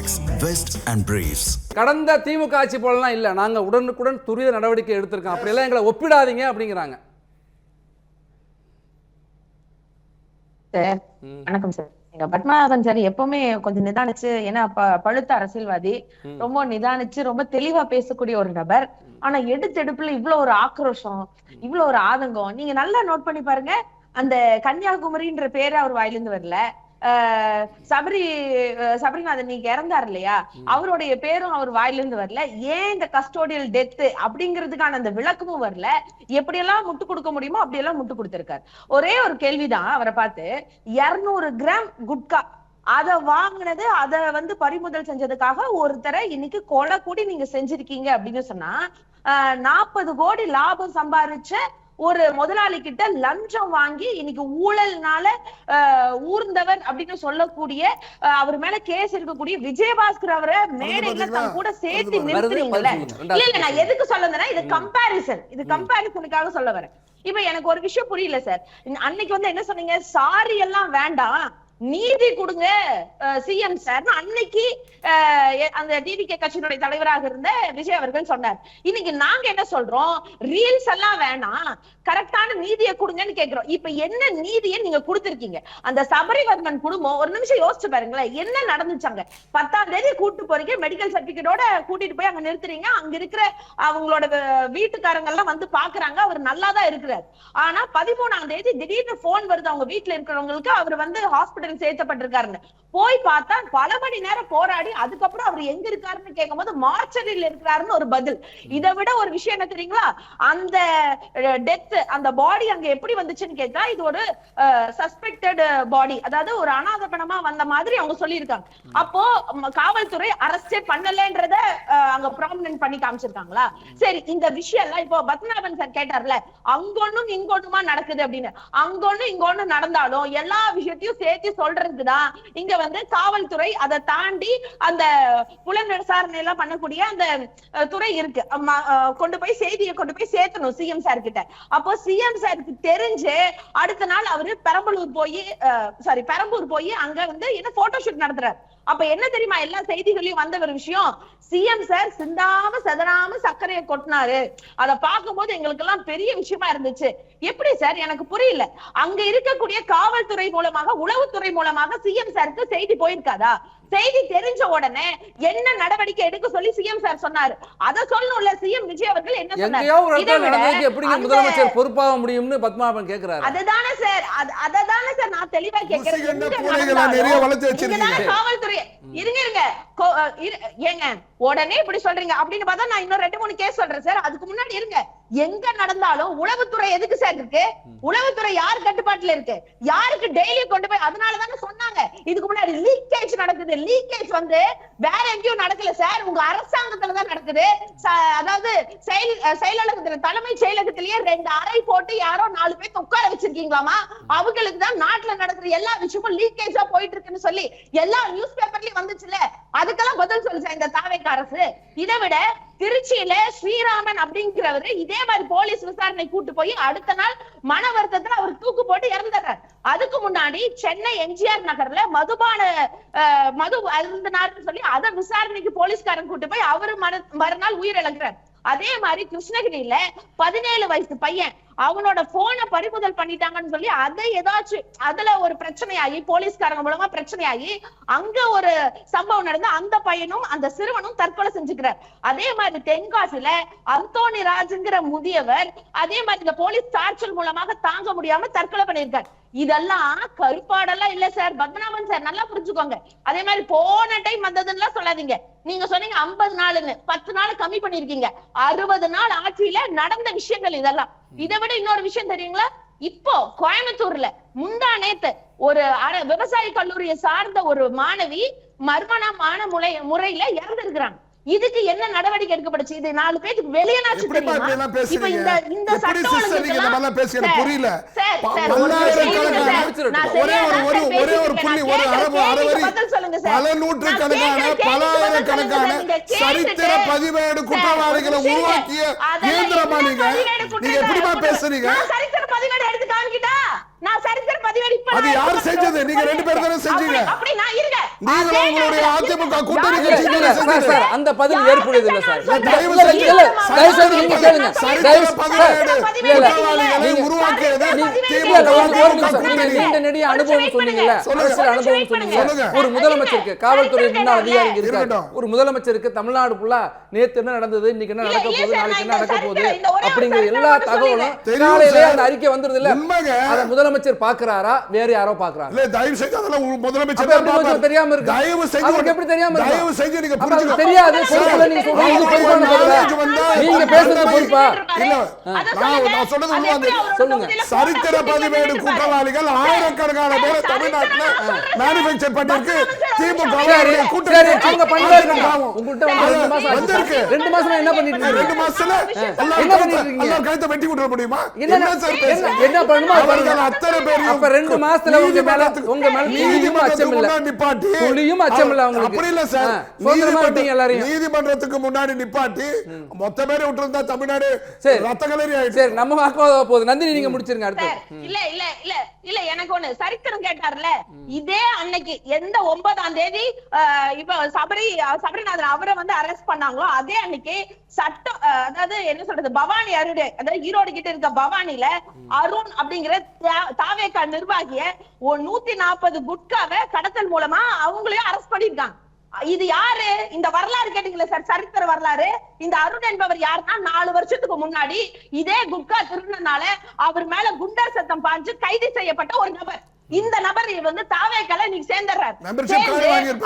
Viks Vest and Briefs. கடந்த திமுக ஆட்சி போலலாம் இல்ல, நாங்க உடனுக்குடன் துரித நடவடிக்கை எடுத்திருக்கோம், அப்படி எல்லாம் எங்களை ஒப்பிடாதீங்க அப்படிங்கிறாங்க. சார் வணக்கம் சார். எங்க பத்மநாபன் சார் எப்பவுமே கொஞ்சம் நிதானிச்சு, ஏன்னா பழுத்த அரசியல்வாதி, ரொம்ப நிதானிச்சு ரொம்ப தெளிவா பேசக்கூடிய ஒரு நபர். ஆனா எடுத்தெடுப்புல இவ்வளவு ஒரு ஆக்ரோஷம், இவ்வளவு ஒரு ஆதங்கம். நீங்க நல்லா நோட் பண்ணி பாருங்க, அந்த கன்னியாகுமரின்ற பேரு அவர் வாயிலிருந்து வரல. சபரிநாதன் நீங்க இறந்தாரு இல்லையா, அவருடைய பேரும் அவர் வாயிலிருந்து வரல. ஏன் இந்த கஸ்டோடியல் டெத் அப்படிங்கிறதுக்கான அந்த விளக்கமும் வரல. எப்படியெல்லாம் முட்டு கொடுக்க முடியுமோ அப்படியெல்லாம் முட்டு கொடுத்திருக்காரு. ஒரே ஒரு கேள்விதான் அவரை பார்த்து, 200 கிராம் குட்கா அத வாங்கினது, அத பறிமுதல் செஞ்சதுக்காக ஒருத்தரை இன்னைக்கு கொலை கூடி நீங்க செஞ்சிருக்கீங்க அப்படின்னு சொன்னா, 40 கோடி லாபம் சம்பாதிச்ச ஒரு முதலாளி கிட்ட லஞ்சம் வாங்கி இன்னைக்கு ஊழல்னால ஊர்ந்தவர் அப்படின்னு சொல்லக்கூடிய, அவர் மேல கேஸ் இருக்கக்கூடிய விஜயபாஸ்கர் அவரை மேடையில தன் கூட சேர்த்து நிறுத்துறீங்கல்ல. இல்ல நான் எதுக்கு சொல்லுறேன்னா, இது கம்பாரிசனுக்காக சொல்ல வரேன். இப்ப எனக்கு ஒரு விஷயம் புரியல சார். அன்னைக்கு என்ன சொன்னீங்க, சாரி எல்லாம் வேண்டாம், நீதி கொடுங்க சிஎம் சார் அன்னைக்கு அந்த டிவிகே கட்சியினுடைய தலைவராக இருந்த விஜய் அவர்கள் சொன்னார். இன்னைக்கு நாங்க என்ன சொல்றோம், ரீல்ஸ் எல்லாம் வேணாம், கரெக்டான நீதியை கொடுங்கன்னு கேக்குறோம். இப்ப என்ன நீதியை நீங்க கொடுத்திருக்கீங்க? அந்த சபரிவர்மன் குடும்பம் ஒரு நிமிஷம் யோசிச்சு பாருங்களேன், என்ன நடந்துச்சாங்க. 10ஆம் தேதி கூட்டு போறீங்க, மெடிக்கல் சர்டிபிகேட்டோட கூட்டிட்டு போய் அங்க நிறுத்துறீங்க. அங்க இருக்கிற அவங்களோட வீட்டுக்காரங்க எல்லாம் பாக்குறாங்க, அவர் நல்லாதான் இருக்கிறார். ஆனா 13ஆம் தேதி திடீர்னு போன் வருது அவங்க வீட்டுல இருக்கிறவங்களுக்கு, அவர் ஹாஸ்பிட்டல் சேர்த்தப்பட்டிருக்காருன்னு. போய் பார்த்தா பல மணி நேரம் போராடி அதுக்கப்புறம் அவர் எங்க இருக்காருன்னு கேட்கும் போது மார்ச்சரியில் இருக்கிறாருன்னு ஒரு பதில். இதை விட ஒரு விஷயம் என்ன தெரியுங்களா, அந்த டெத், அந்த பாடி அங்க எப்படி வந்துச்சுன்னு கேட்டா, இது ஒரு சஸ்பெக்டட் பாடி, அதாவது ஒரு அனாதை பணமா வந்த மாதிரி அவங்க சொல்லியிருக்காங்க. அப்போ காவல்துறை அரெஸ்டே பண்ணலன்றத அங்க ப்ராமினன்ட் பண்ணி காமிச்சிருக்காங்களா? சரி, இந்த விஷயம் எல்லாம் இப்போ பத்மநாபன் சார் கேட்டார்ல, அங்கொன்னும் இங்கொன்னுமா நடக்குது அப்படின்னு. அங்கொன்னும் இங்கொன்னு நடந்தாலும் எல்லா விஷயத்தையும் சேர்த்து சொல்றதுக்குதான் இங்க காவல்துறை, அதை தாண்டி அந்த புலன் விசாரணை எல்லாம் பண்ணக்கூடிய அந்த துறை இருக்கு. செய்தியை கொண்டு போய் சேர்த்தணும் சிஎம் சார் கிட்ட. அப்போ சிஎம் சாருக்கு தெரிஞ்சு அடுத்த நாள் அவரு பெரம்பூர் போய் அங்க என்ன போட்டோ ஷூட் நடத்துறாரு. அப்ப என்ன தெரியுமா, எல்லா செய்திகளையும் வந்த ஒரு விஷயம், சிஎம் சார் சிந்தாம செதறாம சர்க்கரையை கொட்டினாரு. அதை பார்க்கும்போது எங்களுக்கு எல்லாம் பெரிய விஷயமா இருந்துச்சு. எப்படி சார், எனக்கு புரியல. அங்க இருக்கக்கூடிய காவல்துறை மூலமாக, உளவுத்துறை மூலமாக சிஎம் சாருக்கு செய்தி போயிருக்காதா? செய்தி தெரிஞ்ச உடனே என்ன நடவடிக்கை எடுக்க சொல்லி சிஎம் சார் சொன்னாரு. அத சொல்லணும்ல சிஎம் விஜய் அவர்கள் என்ன சொன்னாரு, எப்படிங்க முதலமைச்சர் பொறுப்பாக முடியும்னு பத்மநாபன் கேக்குறாரு. அதுதானே சார் நான் தெளிவா கேக்குறேன். காவல்துறை இருங்க ஏங்க உடனே இப்படி சொல்றீங்க அப்படின்னு பார்த்தா, நான் இன்னும் 2-3 கேஸ் சொல்றேன் சார். அதுக்கு முன்னாடி இருங்க, எங்க நடந்தாலும் உளவுத்துறை எதுக்கு சார் இருக்கு? உளவுத்துறை யார் கட்டுப்பாட்டுல இருக்கு? யாருக்கு டெய்லி கொண்டு போய், அதனாலதானே சொன்னாங்க இதுக்கு முன்னாடி லீக்கேஜ் நடக்குது. லீக்கேஜ் வேற எங்கேயும் நடக்கல சார், உங்க அரசாங்கத்துலதான் நடக்குது. அதாவது செயலகத்துல, தலைமை செயலகத்திலேயே 2 அறை போட்டு யாரோ 4 பேர் உட்கார வச்சிருக்கீங்களாமா, அவங்களுக்கு தான் நாட்டுல நடக்கிற எல்லா விஷயமும் லீக்கேஜா போயிட்டு இருக்குன்னு சொல்லி எல்லா நியூஸ் பேப்பர்லயும் வந்துச்சுல. அதுக்கெல்லாம் பதில் சொல்லுச்சா இந்த தாவேக அரசு? இதை விட திருச்சியில ஸ்ரீராமன் அப்படிங்கிறவரு இதே மாதிரி போலீஸ் விசாரணை கூட்டு போய் அடுத்த நாள் மன வருத்தத்துல அவர் தூக்கு போட்டு இறந்துட்டார். அதுக்கு முன்னாடி சென்னை எம்ஜிஆர் நகர்ல மது அருந்தினார்னு சொல்லி அதை விசாரணைக்கு போலீஸ்காரன் கூட்டு போய் அவரு மறுநாள் உயிரிழக்கிறார். அதே மாதிரி கிருஷ்ணகிரியில 17 வயசு பையன், அவனோட போனை பறிமுதல் பண்ணிட்டாங்கன்னு சொல்லி அதை ஏதாச்சும் அதுல ஒரு பிரச்சனையாகி, போலீஸ்காரங்க மூலமா பிரச்சனையாகி அங்க ஒரு சம்பவம் நடந்து அந்த பையனும் அந்த சிறுவனும் தற்கொலை செஞ்சுக்கிறார். அதே மாதிரி தென்காசியில அந்தோணி ராஜுங்கிற முதியவர் அதே மாதிரி இந்த போலீஸ் டார்ச்சர் மூலமாக தாங்க முடியாம தற்கொலை பண்ணியிருக்கார். இதெல்லாம் கருப்பாடெல்லாம் இல்ல சார், பத்மநாபன் சார் நல்லா புரிஞ்சுக்கோங்க. அதே மாதிரி போன டைம் வந்ததுன்னு சொல்லாதீங்க. நீங்க சொன்னீங்க 50 நாள்னு, 10 நாள் கம்மி பண்ணிருக்கீங்க. 60 நாள் ஆட்சியில நடந்த விஷயங்கள் இதெல்லாம். இதை விட இன்னொரு விஷயம் தெரியுங்களா, இப்போ கோயம்புத்தூர்ல முந்தா நேத்து ஒரு விவசாய கல்லூரியை சார்ந்த ஒரு மாணவி மர்மமான முறையில இறந்திருக்கிறாங்க. இதுக்கு என்ன நடவடிக்கை எடுக்கப்படுச்சு? இது 4 பேருக்கு வெளியனாச்சு தெரியுமா? இப்ப இந்த சட்டம் புரியல. ஒரே ஒரு புள்ளி, ஒரு பல நூற்றுக்கணக்கான பலாயிரக்கணக்கான சரித்திர பதிவேடு குற்றவாளிகளை உருவாக்கிய இயந்திரமா நீங்க எப்படிமா பேசுறீங்க? சரித்திர பதிவேடு எடுத்து காமிக்கிட்டா, நான் சரித்திர பதிவேடு அது யாரு செஞ்சது? நீங்க 2 பேர் தானே செஞ்சீங்க. அப்படி நான் இருங்க நீங்களும் உங்களுடைய அதிமுக கூட்டணி கட்சிகளை செஞ்சது. சார் அந்த பதில் ஏற்புடையது இல்ல சார். தயவு இல்ல, செஞ்சு இல்ல, தயவு செஞ்சு நீங்க கேளுங்க. சரித்திர பதிவேடு குற்றவாளிகளை உருவாக்கியது நீண்ட நெடிய அனுபவம் சொன்னீங்கல்ல, அரசியல் அனுபவம் சொன்னீங்க. ஒரு முதலமைச்சருக்கு, காவல்துறை முன்னாள் அதிகாரி இருக்காங்க, ஒரு முதலமைச்சருக்கு தமிழ்நாடு ஃபுல்லா நேத்து என்ன நடந்தது, இன்னைக்கு என்ன நடக்க போகுது, நாளைக்கு என்ன நடக்க போகுது அப்படிங்கிற எல்லா தகவலும் காலையிலே அந்த அறிக்கை வந்துருது இல்ல. அத முதலமைச்சர் பாக்குறாரா, வேற யாரோ பாக்குறாங்க? இல்ல, தயவு செஞ்சு அதெல்லாம் முதலமைச்சர் தெரியாம இருக்கு. தயவு செஞ்சு அவருக்கு எப்படி தெரியாம இருக்கு? தயவு செஞ்சு நீங்க புரிஞ்சுக்க தெரியாது. பொறுப்புல நீங்க சொல்றீங்க, இது பொறுப்பான பொறுப்பா? நீங்க பேசுறது பொறுப்பா? இல்ல, நான் சொல்றது உண்மை. சொல்லுங்க. சரித்திர பதிவேடு குற்றவாளிகள் ஆயிரக்கணக்கான பேர் தமிழ்நாட்டுல மேனுஃபேக்சர் பண்ணிருக்கு. திமுக கூட்டணி அவங்க பண்ணாங்க. உங்ககிட்ட வந்து 2 மாசம் வந்திருக்கு. 2 மாசமா என்ன பண்ணிட்டு இருக்கீங்க? 2 மாசத்துல என்ன பண்ணிட்டு இருக்கீங்க? எல்லா கழுத்தை வெட்டி விட்டுற முடியுமா? என்ன சார் என்ன பண்ணுமா? அவர்கள் அத்தனை பேர் அப்ப 2 மாசத்துல உங்க மேல நீதிமன்றத்துக்கு அச்சம் இல்ல, நிப்பாட்டி புலியும் அச்சம் இல்ல உங்களுக்கு. அப்படி இல்ல சார், நீதிமன்றத்துக்கு முன்னாடி நிப்பாட்டி மொத்த பேரை விட்டுருந்தா தமிழ்நாடு ரத்த கலரி ஆயிடுச்சு. சரி, நம்ம வாக்குவாதம் போகுது. நந்தினி நீங்க முடிச்சிருங்க அடுத்து. இல்ல இல்ல இல்ல இல்ல, எனக்கு ஒண்ணு சரித்திரம் கேட்டார்ல, இதே அன்னைக்கு எந்த 9ஆம் தேதி இப்ப சபரிநாதன் அவரை வந்து அரெஸ்ட் பண்ணாங்களோ அதே அன்னைக்கு சட்டம், அதாவது என்ன சொல்றது, பவானி அருடு, அதாவது ஈரோடு கிட்ட இருக்க பவானில அருண் அப்படிங்கிற தாவேகா நிர்வாகிய 140 குட்காவை கடத்தல் மூலமா அவங்களையும் அரெஸ்ட் பண்ணிருக்காங்க. இது யாரு? இந்த வரலாறு கேட்டீங்களா சார், சரித்திர வரலாறு. இந்த அருண் என்பவர் யாருன்னா 4 வருஷத்துக்கு முன்னாடி இதே குட்கா திருடினால அவர் மேல குண்டர் சத்தம் பாஞ்சு கைது செய்யப்பட்ட ஒரு நபர். இந்த நபர் வந்து தாவேக்கால இன்னைக்கு சேர்ந்துறாரு.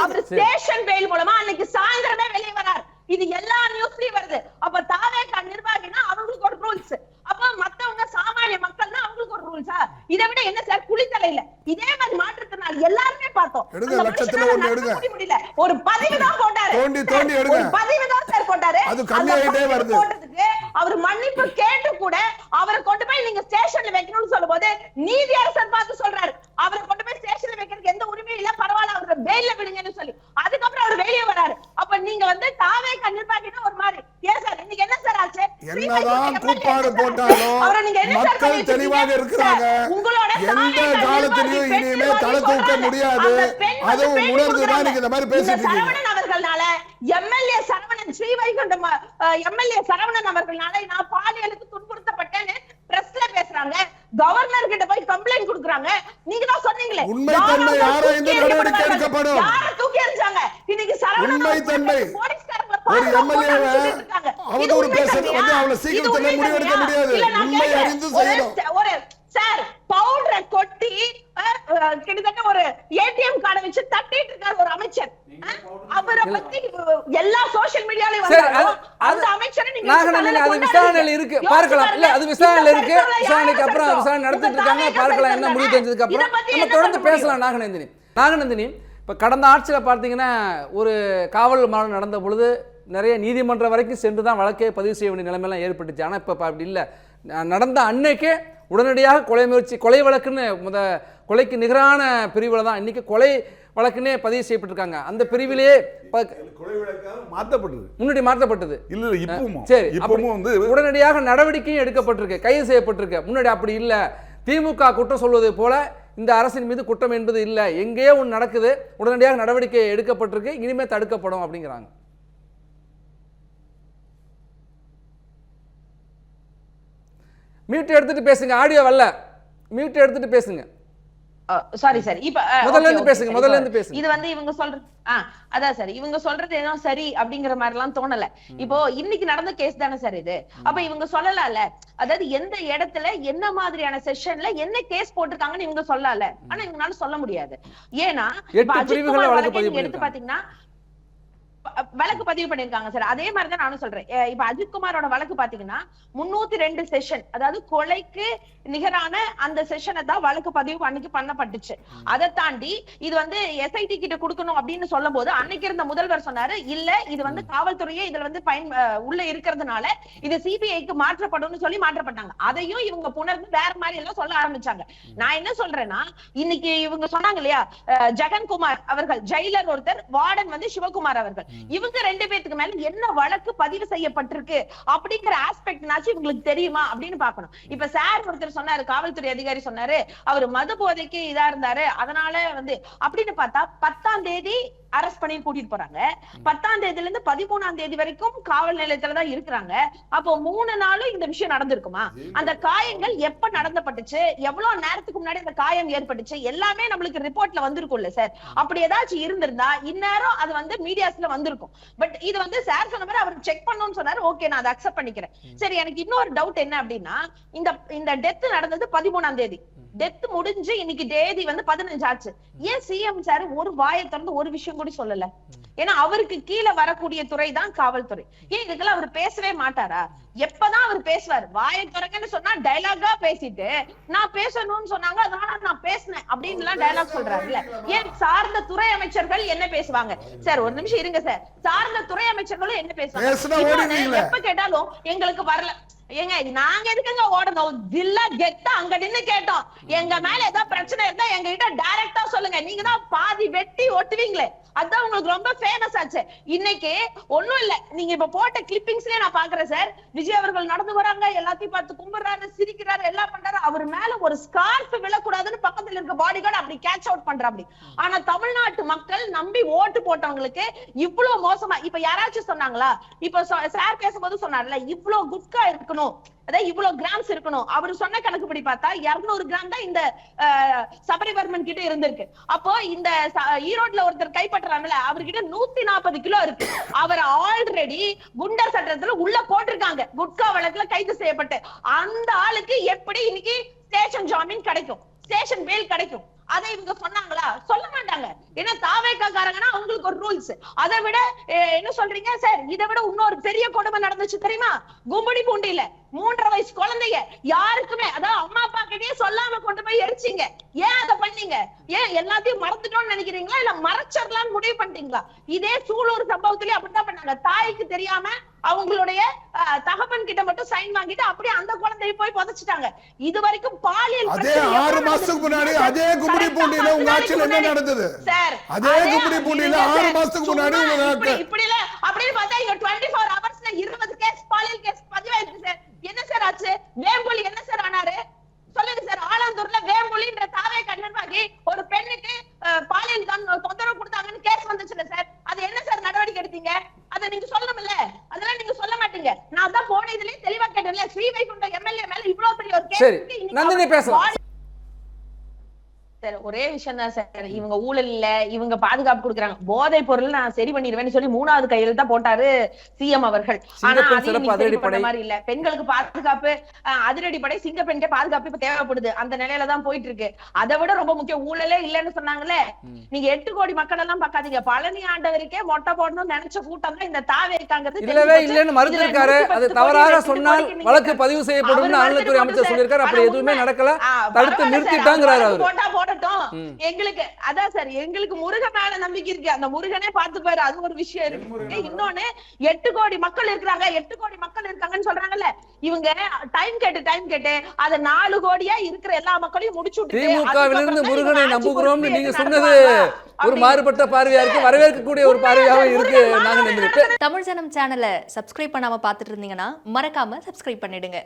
அவர் ஸ்டேஷன் பெயில் மூலமா அன்னைக்கு சாயந்தரமே வெளியே வராரு. இது எல்லா நியூஸ்லயும் வருது. அப்ப தாவேக்கா நிர்வாகினா அவங்களுக்கு ஒரு ரூல்ஸ், அப்ப மத்தவங்க சாமானிய மக்கள்னா அவங்களுக்கு ஒரு ரூல்ஸா? இதை விட என்ன சார் குளித்தலையில இதே மாதிரி மாற்றுத்திறனாளி எல்லாருமே பார்த்தோம். முடியல, ஒரு பதிவு தான் போட்டாரு, ஒரு பதிவு தான் சார் போட்டாரு. போட்டதுக்கு அவர் மன்னிப்பு கேட்டு கூட அவரை கொண்டு போய் நீங்க ஸ்டேஷன்ல வைக்கணும்னு சொல்லும் போது நீதி அரசர் பார்த்து சொல்றாரு அவரை கொண்டு போய் ஸ்டேஷன்ல வைக்கிறதுக்கு எந்த உரிமையும் இல்ல, பரவாயில்ல அவரை பெயில்ல விடுங்கன்னு சொல்லி. அதுக்கப்புறம் அவர் வெளியே வராரு. அப்ப நீங்க வந்து தாவே கண்ணிருப்பாங்கன்னா ஒரு மாதிரி ஏன் சார் இன்னைக்கு என்ன சார் ஆச்சு? என்னதான் கூப்பாடு போட்டாலும் மக்கள் தெளிவாக இருக்கிறாங்க. எந்த காலத்திலயும் இனிமே தலை தூக்க முடியாது. அதுவும் உணர்ந்துதான் நீங்க இந்த மாதிரி பேசிட்டு இருக்கீங்க. சரவணன் அவர்களால எம்எல்ஏ சரவணன், ஸ்ரீவைகுண்டம் எம்எல்ஏ சரவணன் அவர்களால நான் பாலியலுக்கு துன்புறுத்தப்பட்டேன்னு பிரஸ்ல பேசுறாங்க. கவர்னர் கிட்ட போய் கம்ப்ளைண்ட் கொடுக்கறாங்க. நீங்க தான் சொன்னீங்களே உண்மை தன்மை யாரோ இந்த நடவடிக்கை எடுக்கப்படும். யார தூக்கி எறிஞ்சாங்க? இன்னைக்கு சரவணன் உண்மை தன்மை ஒரு எம்எல்ஏவை அவதூறு பேசுறது வந்து அவளை சீக்கிரத்துல முடிவெடுக்க முடியாது. உண்மை அறிந்து செய்யணும். ஒரு சார் பவுடரை கொட்டி கிட்டத்தட்ட ஒரு ஏடிஎம் கார்டை வச்சு தட்டிட்டு இருக்காரு ஒரு அமைச்சர். அவரை பத்தி எல்லா சோஷியல் மீடியாலயும் வந்தாலும் அந்த அமைச்சரை நீங்க அது விசாரணையில இருக்கு பார்க்கலாம். இல்ல அது விசாரணையில இருக்கு. விசாரணைக்கு அப்புறம் விசாரணை நடத்திட்டு இருக்காங்க. பார்க்கலாம் என்ன முடிவு தெரிஞ்சதுக்கு அப்புறம் நம்ம தொடர்ந்து பேசலாம். நாகநந்தினி இப்ப கடந்த ஆட்சியில பார்த்தீங்கன்னா ஒரு காவல் மரணம் நடந்த பொழுது நிறைய நீதிமன்றம் வரைக்கும் சென்று தான் வழக்கை பதிவு செய்ய வேண்டிய நிலைமையெல்லாம் ஏற்பட்டுச்சு. ஆனால் இப்போ அப்படி இல்லை. நடந்த அன்னைக்கே உடனடியாக கொலை முயற்சி, கொலை வழக்குன்னு கொலைக்கு நிகரான பிரிவில் தான் இன்னைக்கு கொலை வழக்குன்னே பதிவு செய்யப்பட்டிருக்காங்க. அந்த பிரிவிலேயே முன்னாடி மாற்றப்பட்டது. சரி, உடனடியாக நடவடிக்கையும் எடுக்கப்பட்டிருக்கு, கைது செய்யப்பட்டிருக்கு. முன்னாடி அப்படி இல்லை. திமுக குற்றம் சொல்வது போல இந்த அரசின் மீது குற்றம் என்பது இல்லை. எங்கேயோ ஒன்று நடக்குது, உடனடியாக நடவடிக்கை எடுக்கப்பட்டிருக்கு, இனிமே தடுக்கப்படும் அப்படிங்கிறாங்க. மியூட் எடுத்துட்டு பேசுங்க. ஆடியோ வரல, மியூட் எடுத்துட்டு பேசுங்க. சாரி சார், இப்ப முதல்ல இருந்து பேசுங்க. இது வந்து இவங்க சொல்றது அதான் சார், இவங்க சொல்றது ஏதோ சரி அப்படிங்கிற மாதிரி எல்லாம் தோணல. இப்போ இன்னைக்கு நடந்த கேஸ் தானே சார் இது. அப்ப இவங்க சொல்லலாம்ல, அதாவது எந்த இடத்துல என்ன மாதிரியான செஷன்ல என்ன கேஸ் போட்டிருக்காங்கன்னு இவங்க சொல்லல. ஆனா இவங்களால சொல்ல முடியாது. ஏன்னா எடுத்து பாத்தீங்கன்னா வழக்கு பதிவு பண்ணிருக்காங்க சார். அதே மாதிரிதான் நானும் சொல்றேன். இப்ப அஜித்குமாரோட வழக்கு பாத்தீங்கன்னா 302 செஷன், அதாவது கொலைக்கு நிகரான அந்த செஷனை தான் வழக்கு பதிவு அன்னைக்கு பண்ணப்பட்டுச்சு. அதை தாண்டி இது வந்து எஸ்ஐடி கிட்ட கொடுக்கணும் அப்படின்னு சொல்லும் போது அன்னைக்கு இருந்த முதல்வர் சொன்னாரு, இல்ல இது வந்து காவல்துறையே இதுல வந்து உள்ள இருக்கிறதுனால இது சிபிஐக்கு மாற்றப்படும் சொல்லி மாற்றப்பட்டாங்க. அதையும் இவங்க புணர்ந்து வேற மாதிரி எல்லாம் சொல்ல ஆரம்பிச்சாங்க. நான் என்ன சொல்றேன்னா, இன்னைக்கு இவங்க சொன்னாங்க இல்லையா, ஜெகன்குமார் அவர்கள் ஜெயிலர் ஒருத்தர், வார்டன் வந்து சிவகுமார் அவர்கள். இவங்க 2 பேத்துக்கு மேல என்ன வழக்கு பதிவு செய்யப்பட்டிருக்கு அப்படிங்கிற ஆஸ்பெக்ட்னாச்சும் இவங்களுக்கு தெரியுமா அப்படின்னு பாக்கணும். இப்ப சார் ஒருத்தர் சொன்னாரு, காவல்துறை அதிகாரி சொன்னாரு, அவர் மது போதைக்கு இதா இருந்தாரு, அதனால அப்படின்னு பார்த்தா 10ஆம் தேதி அரெஸ்ட் பண்ணி கூட்டிட்டு போறாங்க. 10ஆம் தேதியில இருந்து 13ஆம் தேதி வரைக்கும் காவல் நிலையத்துலதான் இருக்கிறாங்க. அப்போ 3 நாளும் இந்த விஷயம் நடந்திருக்குமா? அந்த காயங்கள் எப்ப நடந்தப்பட்டுச்சு, எவ்வளவு நேரத்துக்கு முன்னாடி அந்த காயம் ஏற்பட்டுச்சு, எல்லாமே நம்மளுக்கு ரிப்போர்ட்ல வந்திருக்கும்ல சார். அப்படி ஏதாச்சும் இருந்திருந்தா இந்நேரம் அது மீடியாஸ்ல வந்திருக்கும். பட் இது சார் சொன்ன மாதிரி அவர் செக் பண்ணணும்னு சொன்னாரு. ஓகே, நான் அதை அக்செப்ட் பண்ணிக்கிறேன். சரி, எனக்கு இன்னொரு டவுட் என்ன அப்படின்னா, இந்த டெத் நடந்தது 13ஆம் தேதி, டெத் முடிஞ்சு இன்னைக்கு தேதி 15 ஆச்சு. ஏன் சிஎம் சார் ஒரு வாயை திறந்து ஒரு விஷயம் கூட சொல்லல? ஏன்னா அவருக்கு கீழே வரக்கூடிய துறை தான் காவல்துறை. ஏன் இதுக்கெல்லாம் அவர் பேசவே மாட்டாரா? எப்பதான் அவர் பேசுவார்? வாயை திறங்கன்னு சொன்னா டைலாகா பேசிட்டு, நான் பேசணும்னு சொன்னாங்க அதனால நான் பேசினேன் அப்படின்னு எல்லாம் டைலாக் சொல்றாருல்ல. ஏன் சார்ந்த துறை அமைச்சர்கள் என்ன பேசுவாங்க? சார் ஒரு நிமிஷம் இருங்க சார். சார்ந்த துறை அமைச்சர்களும் என்ன பேசுவாங்க? எப்ப கேட்டாலும் எங்களுக்கு வரல. ஏங்க நாங்க எதுக்குங்க ஓடணும்? ஜில்லா கெட்டா அங்க நின்னு கேட்டோம். எங்க மேல ஏதாவது பிரச்சனை இருந்தா எங்க கிட்ட டைரக்டா சொல்லுங்க. நீங்க தான் பாதி வெட்டி ஒட்டுவீங்களே, அதான் உங்களுக்கு ரொம்ப ஃபேமஸ் ஆச்சு. இன்னைக்கு ஒண்ணும் இல்ல, நீங்க இப்ப போட்ட கிளிப்பிங்ஸ்லயே நான் பாக்குறேன் சார். விஜய் அவர்கள் நடந்து வராங்க, எல்லாத்தையும் பார்த்து கும்பிடுறாரு, சிரிக்கிறாரு, எல்லாம் பண்றாரு. அவர் மேல ஒரு ஸ்கார்ஃப் விழக்கூடாதுன்னு பக்கத்துல இருக்க பாடிகார்டு அப்படி கேட்ச் அவுட் பண்றாரு. ஆனா தமிழ்நாட்டு மக்கள் நம்பி ஓட்டு போட்டவங்களுக்கு இவ்வளவு மோசமா இப்ப யாராச்சும் சொன்னாங்களா? இப்ப சார் பேசும்போது சொன்னார்ல, இவ்வளவு குட்கா இருக்கணும், அதாவது இவ்வளவு கிராம்ஸ் இருக்கணும். அவரு சொன்ன கணக்குப்படி பார்த்தா 200 கிராம் தான் இந்த சபரிவர்மன் கிட்ட இருந்திருக்கு. அப்போ இந்த ஈரோட்ல ஒருத்தர் கைப்பற்றாமல, அவர்கிட்ட 140 கிலோ இருக்கு. அவர் ஆல்ரெடி குண்டர் சட்டத்துல உள்ள போட்டிருக்காங்க, குட்கா வழக்குல கைது செய்யப்பட்டு. அந்த ஆளுக்கு எப்படி இன்னைக்கு ஸ்டேஷன் ஜாமீன் கிடைக்கும், ஸ்டேஷன் பெயில் கிடைக்கும்? அதை இவங்க சொன்னாங்களா? சொல்ல மாட்டாங்க. ஏன்னா தாவேக்காரங்கன்னா அவங்களுக்கு ஒரு ரூல்ஸ். அதை விட என்ன சொல்றீங்க சார், இதை விட இன்னொரு பெரிய கொடுமை நடந்துச்சு தெரியுமா? கும்படி பூண்டியில 3.5 வயசு குழந்தைங்க யாருக்குமே, அதாவது அம்மா அப்பா கிட்டயே சொல்லாம கொண்டு போய் எரிச்சீங்க. ஏன் அதை பண்ணீங்க? ஏன் எல்லாத்தையும் மறந்துட்டோம்னு நினைக்கிறீங்களா, இல்ல மறைச்சிடலாம்னு முடிவு பண்ணிட்டீங்களா? இதே சூலூர் சம்பவத்திலே அப்படித்தான் பண்ணாங்க. தாய்க்கு தெரியாம அவங்களுடைய தகப்பன் கிட்ட மட்டும் சைன் வாங்கிட்டு அப்படியே அந்த குழந்தையை போய் புதைச்சிட்டாங்க. இது வரைக்கும் பாலியல் அதே 6 மாசத்துக்கு முன்னாடி அதே கும்படி பூண்டியில உங்க ஆட்சியில என்ன நடந்தது சார்? அதே கும்படி பூண்டியில 6 மாசத்துக்கு முன்னாடி இப்படி இல்ல அப்படின்னு பார்த்தா இங்க 24 ஹவர்ஸ்ல 20 கேஸ் பாலியல் கேஸ் பதிவாயிருக்கு சார். என்ன சார் ஆச்சு? வேம்புலி என்ன சார் ஆனாரு சொல்லுங்க சார். ஆலாந்தூர்ல வேம்புலின்ற தாவே கண்ணிர்வாகி ஒரு பெண்ணுக்கு பாலியல் தொந்தரவு கொடுத்தாங்கன்னு கேஸ் வந்துச்சுல சார். அது என்ன சார் நடவடிக்கை எடுத்தீங்க? அதை நீங்க சொல்லணும்ல. அதெல்லாம் நீங்க சொல்ல மாட்டீங்க. நான் தான் போன இதுலயே தெளிவா கேட்டேன்ல, ஸ்ரீவைகுண்டம் எம்எல்ஏ மேல இவ்வளவு பெரிய ஒரு கேஸ் இருக்கு. நந்தினி பேசலாம் சார். ஒரே விஷயம் தான் சார், இவங்க ஊழல் இல்ல, இவங்க பாதுகாப்பு கொடுக்குறாங்க. போதை பொருள் நான் சரி பண்ணிடுவேன்னு சொல்லி 3வது கையெழுத்தா போட்டாரு சிஎம் அவர்கள். ஆனா அது மாதிரி இல்ல. பெண்களுக்கு பாதுகாப்பு, அதிரடிப்படை, சிங்க பெண்கே பாதுகாப்பு இப்ப தேவைப்படுது. அந்த நிலையில தான் போயிட்டு இருக்கு. அதை விட ரொம்ப முக்கியம், ஊழலே இல்லன்னு சொன்னாங்களே, நீங்க 8 கோடி மக்கள் எல்லாம் பாக்காதீங்க. பழனி ஆண்டவருக்கே மொட்டை போடணும்னு நினைச்ச கூட்டம் தான் இந்த தாவே இருக்காங்கிறது இல்லவே இல்லன்னு மறுத்திருக்காரு. அது தவறாக சொன்னால் வழக்கு பதிவு செய்யப்படும் அறநிலையத்துறை அமைச்சர் சொல்லியிருக்காரு. அப்படி எதுவுமே நடக்கல, தடுத்து நிறுத்திட்டாங்கிறாரு அவரு. எங்களுக்கு அதான் சார், எங்களுக்கு முருகன் மேல நம்பிக்கை இருக்கு. அந்த முருகனே பார்த்துப்பாரு, அது ஒரு விஷயம் இருக்கு. இன்னொன்னு 8 கோடி மக்கள் இருக்கிறாங்க, 8 கோடி மக்கள் இருக்காங்கன்னு சொல்றாங்கல்ல, இவங்க டைம் கேட்டு அத 4 கோடியா இருக்கிற எல்லா மக்களையும் முடிச்சு விட்டு திமுகவிலிருந்து முருகனை நம்புகிறோம் நீங்க சொன்னது ஒரு மாறுபட்ட பார்வையா இருக்கு, வரவேற்கக்கூடிய ஒரு பார்வையாவே இருக்கு. தமிழ் ஜனம் சேனலை சப்ஸ்கிரைப் பண்ணாம பாத்துட்டு இருந்தீங்கன்னா மறக்காம சப்ஸ்கிரைப் பண்ணிடுங்க.